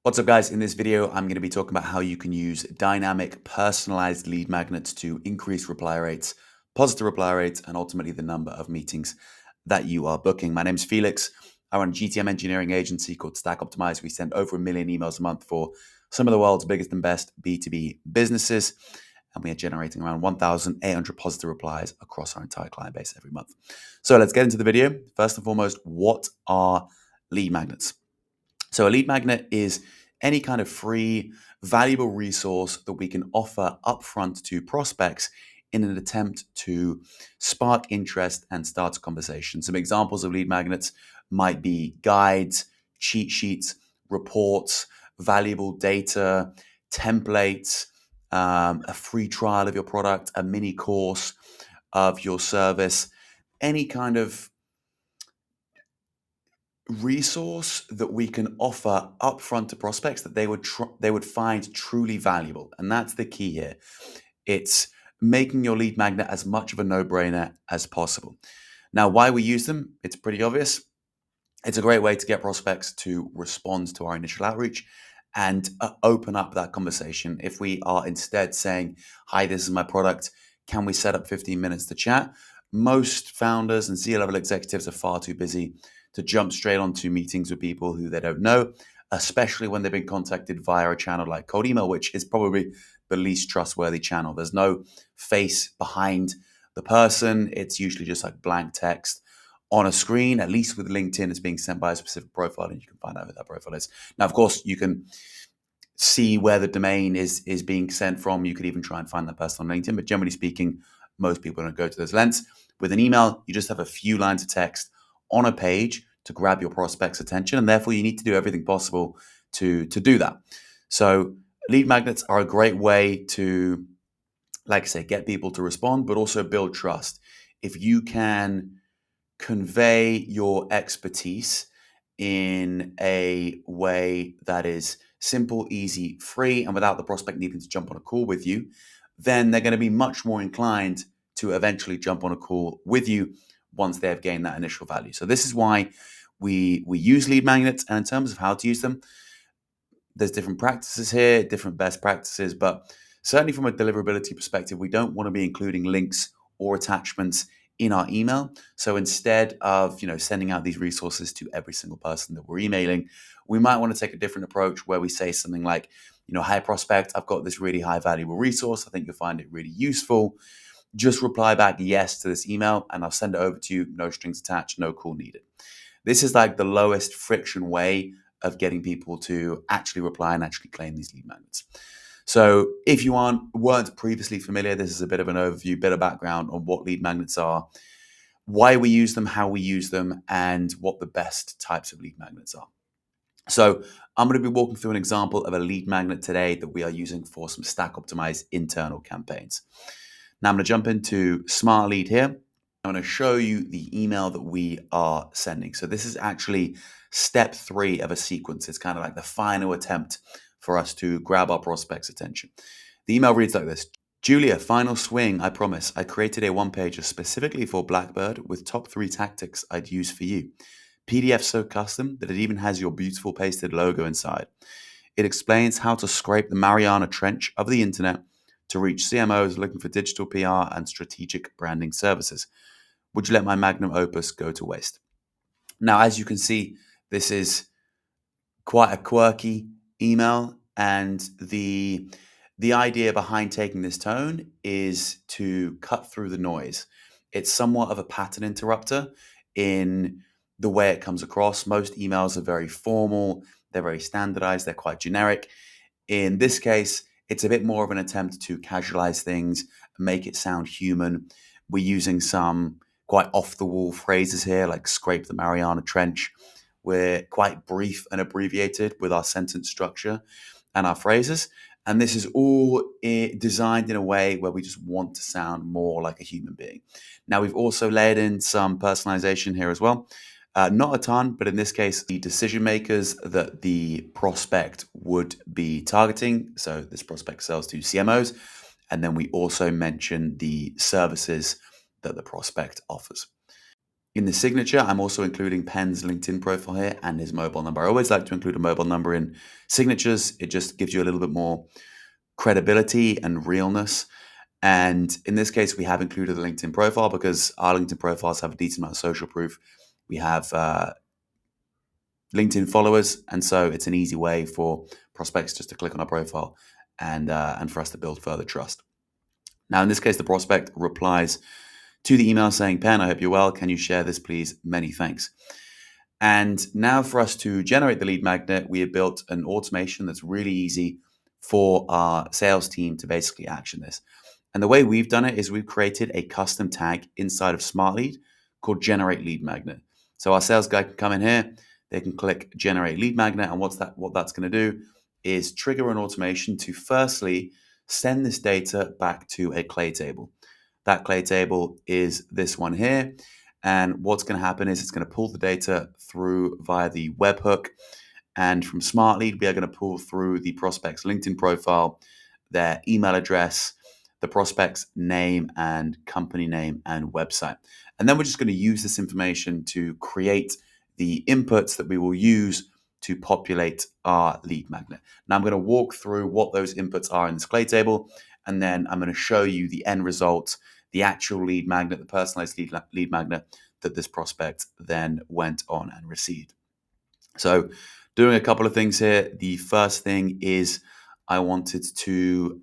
What's up, guys? In this video, I'm going to be talking about how you can use dynamic personalized lead magnets to increase reply rates, positive reply rates, and ultimately the number of meetings that you are booking. My name is Felix. I run a GTM engineering agency called Stack Optimize. We send over 1 million emails a month for some of the world's biggest and best B2B businesses. And we are generating around 1,800 positive replies across our entire client base every month. So let's get into the video. First and foremost, what are lead magnets? So a lead magnet is any kind of free, valuable resource that we can offer upfront to prospects in an attempt to spark interest and start a conversation. Some examples of lead magnets might be guides, cheat sheets, reports, valuable data, templates, a free trial of your product, a mini course of your service, any kind of resource that we can offer upfront to prospects that they would find truly valuable. And that's the key here. It's making your lead magnet as much of a no-brainer as possible. Now, why we use them, it's pretty obvious. It's a great way to get prospects to respond to our initial outreach and open up that conversation. If we are instead saying, hi, this is my product, can we set up 15 minutes to chat? Most founders and C-level executives are far too busy to jump straight onto meetings with people who they don't know, especially when they've been contacted via a channel like cold email, which is probably the least trustworthy channel. There's no face behind the person. It's usually just like blank text on a screen. At least with LinkedIn, it's being sent by a specific profile, and you can find out who that profile is. Now, of course, you can see where the domain is being sent from. You could even try and find that person on LinkedIn, but generally speaking, most people don't go to those lengths. With an email, you just have a few lines of text on a page to grab your prospect's attention, and therefore you need to do everything possible to do that. So lead magnets are a great way to, like I say, get people to respond, but also build trust. If you can convey your expertise in a way that is simple, easy, free, and without the prospect needing to jump on a call with you, then they're going to be much more inclined to eventually jump on a call with you once they have gained that initial value. So this is why we use lead magnets. And in terms of how to use them, there's different practices here, different best practices, but certainly from a deliverability perspective, we don't want to be including links or attachments in our email. So instead of sending out these resources to every single person that we're emailing, we might want to take a different approach where we say something like, hi prospect, I've got this really high valuable resource. I think you'll find it really useful. Just reply back yes to this email and I'll send it over to you. No strings attached, no call needed. This is like the lowest friction way of getting people to actually reply and actually claim these lead magnets. So if you weren't previously familiar, this is a bit of an overview, bit of background on what lead magnets are, why we use them, how we use them, and what the best types of lead magnets are. So I'm going to be walking through an example of a lead magnet today that we are using for some Stack Optimized internal campaigns. Now I'm going to jump into Smart Lead here. I'm going to show you the email that we are sending. So this is actually step 3 of a sequence. It's kind of like the final attempt for us to grab our prospect's attention. The email reads like this. Julia, final swing, I promise. I created a one-pager specifically for Blackbird with top 3 tactics I'd use for you. PDF so custom that it even has your beautiful pasted logo inside. It explains how to scrape the Mariana Trench of the internet to reach CMOs looking for digital PR and strategic branding services. Would you let my magnum opus go to waste? Now, as you can see, this is quite a quirky email, and the idea behind taking this tone is to cut through the noise. It's somewhat of a pattern interrupter in the way it comes across. Most emails are very formal, they're very standardized, they're quite generic. In this case, it's a bit more of an attempt to casualize things, make it sound human. We're using some quite off-the-wall phrases here, like scrape the Mariana Trench. We're quite brief and abbreviated with our sentence structure and our phrases. And this is all designed in a way where we just want to sound more like a human being. Now, we've also layered in some personalization here as well. Not a ton, but in this case, the decision makers that the prospect would be targeting. So this prospect sells to CMOs. And then we also mention the services that the prospect offers. In the signature, I'm also including Penn's LinkedIn profile here and his mobile number. I always like to include a mobile number in signatures. It just gives you a little bit more credibility and realness. And in this case, we have included the LinkedIn profile because our LinkedIn profiles have a decent amount of social proof. We have LinkedIn followers, and so it's an easy way for prospects just to click on our profile and for us to build further trust. Now, in this case, the prospect replies to the email saying, "Penn, I hope you're well. Can you share this, please? Many thanks." And now for us to generate the lead magnet, we have built an automation that's really easy for our sales team to basically action this. And the way we've done it is we've created a custom tag inside of SmartLead called Generate Lead Magnet. So our sales guy can come in here, they can click Generate Lead Magnet, and what that's going to do is trigger an automation to firstly send this data back to a Clay table. That Clay table is this one here. And what's going to happen is it's going to pull the data through via the webhook. And from SmartLead, we are going to pull through the prospect's LinkedIn profile, their email address, the prospect's name and company name and website. And then we're just going to use this information to create the inputs that we will use to populate our lead magnet. Now I'm going to walk through what those inputs are in this Clay table, and then I'm going to show you the end result, the actual lead magnet, the personalized lead magnet that this prospect then went on and received. So doing a couple of things here. The first thing is I wanted to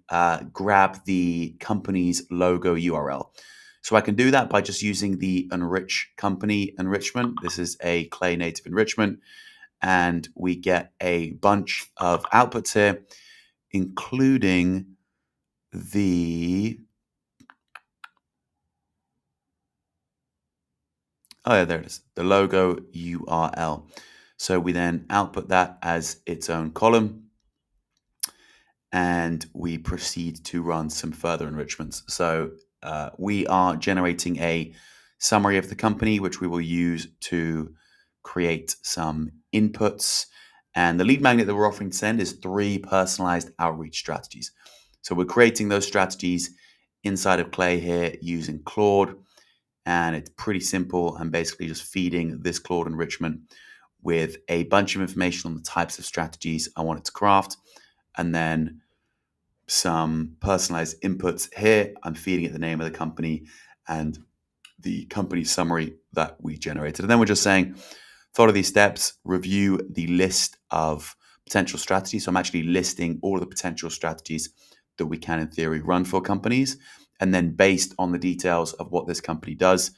grab the company's logo URL. So I can do that by just using the Enrichment. This is a Clay native enrichment. And we get a bunch of outputs here, including the... Oh, yeah, there it is. The logo URL. So we then output that as its own column, and we proceed to run some further enrichments. So we are generating a summary of the company, which we will use to create some inputs. And the lead magnet that we're offering to send is 3 personalized outreach strategies. So we're creating those strategies inside of Clay here using Claude. And it's pretty simple. I'm basically just feeding this Claude enrichment with a bunch of information on the types of strategies I want it to craft, and then some personalized inputs here. I'm feeding it the name of the company and the company summary that we generated. And then we're just saying, follow these steps, review the list of potential strategies. So I'm actually listing all of the potential strategies that we can, in theory, run for companies. And then based on the details of what this company does,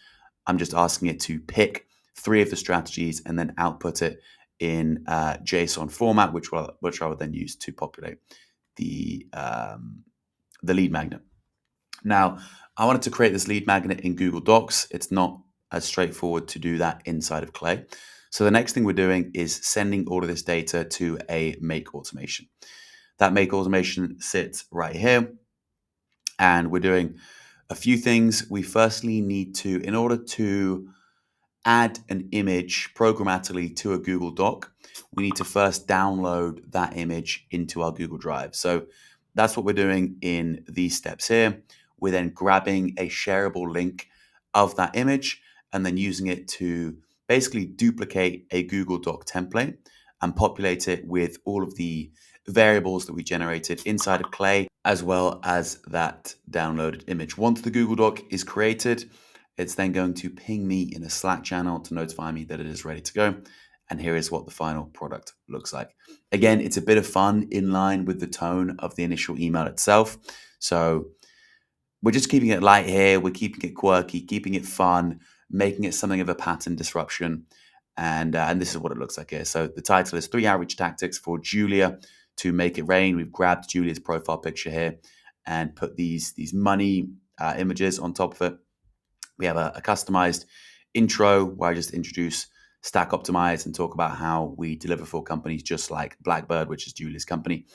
I'm just asking it to pick 3 of the strategies and then output it in JSON format, which I would then use to populate the lead magnet. Now, I wanted to create this lead magnet in Google Docs. It's not as straightforward to do that inside of Clay. So the next thing we're doing is sending all of this data to a make automation. That make automation sits right here. And we're doing a few things. We firstly need to, in order to add an image programmatically to a Google Doc, we need to first download that image into our Google Drive. So that's what we're doing in these steps here. We're then grabbing a shareable link of that image and then using it to basically duplicate a Google Doc template and populate it with all of the variables that we generated inside of Clay, as well as that downloaded image. Once the Google Doc is created, it's then going to ping me in a Slack channel to notify me that it is ready to go. And here is what the final product looks like. Again, it's a bit of fun in line with the tone of the initial email itself. So we're just keeping it light here. We're keeping it quirky, keeping it fun, making it something of a pattern disruption. And this is what it looks like here. So the title is 3 Outreach Tactics for Julia to Make It Rain. We've grabbed Julia's profile picture here and put these money images on top of it. We have a customized intro where I just introduce Stack Optimize and talk about how we deliver for companies just like Blackbird, which is Julia's company.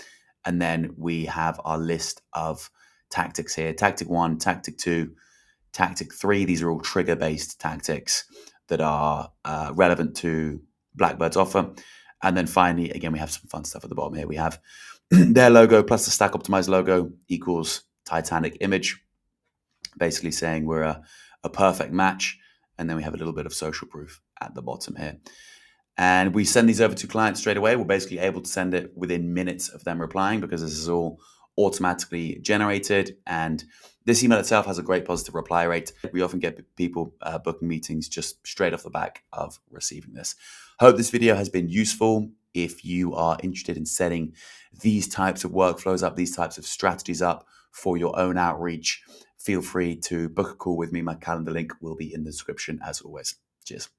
And then we have our list of tactics here. Tactic 1, Tactic 2, Tactic 3. These are all trigger-based tactics that are relevant to Blackbird's offer. And then finally, again, we have some fun stuff at the bottom here. We have their logo plus the Stack Optimize logo equals Titanic image, basically saying we're a perfect match. and then we have a little bit of social proof at the bottom here. And we send these over to clients straight away. We're basically able to send it within minutes of them replying because this is all automatically generated. And this email itself has a great positive reply rate. We often get people booking meetings just straight off the back of receiving this. Hope this video has been useful. If you are interested in setting these types of workflows up, these types of strategies up for your own outreach, feel free to book a call with me. My calendar link will be in the description as always. Cheers.